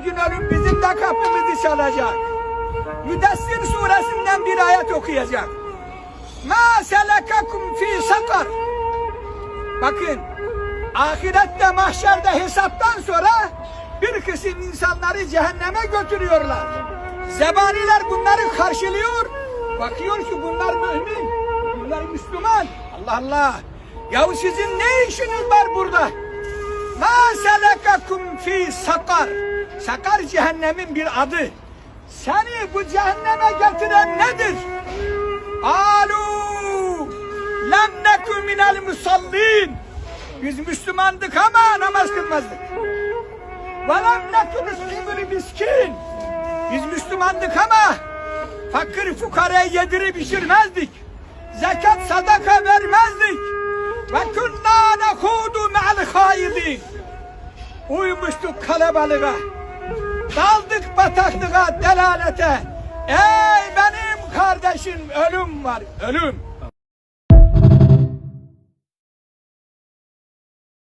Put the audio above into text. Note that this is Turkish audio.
gün ölüm bizim de kapımızı çalacak. Müddessir suresinden bir ayet okuyacak. Ma selekakum fi sakar. Bakın, ahirette, mahşerde, hesaptan sonra bir kısım insanları cehenneme götürüyorlar. Zebaniler bunları karşılıyor. Bakıyor ki bunlar mümin, bunlar Müslüman. Allah Allah! Yahu sizin ne işiniz var burada? Ma selekakum fi sakar. Sakar cehennemin bir adı. Seni bu cehenneme getiren nedir? Alu lem neku minel musallin. Biz Müslümandık ama namaz kılmazdık. Ve lem neku nus'imul miskin. Biz Müslümandık ama fakir fukaraya yedirip içirmezdik. Zekat sadaka vermezdik. Ve kunna nehudu me'al haidin. Uymuştuk kalabalığa. Daldık bataklığa, delalete. Ey benim kardeşim, ölüm var, ölüm.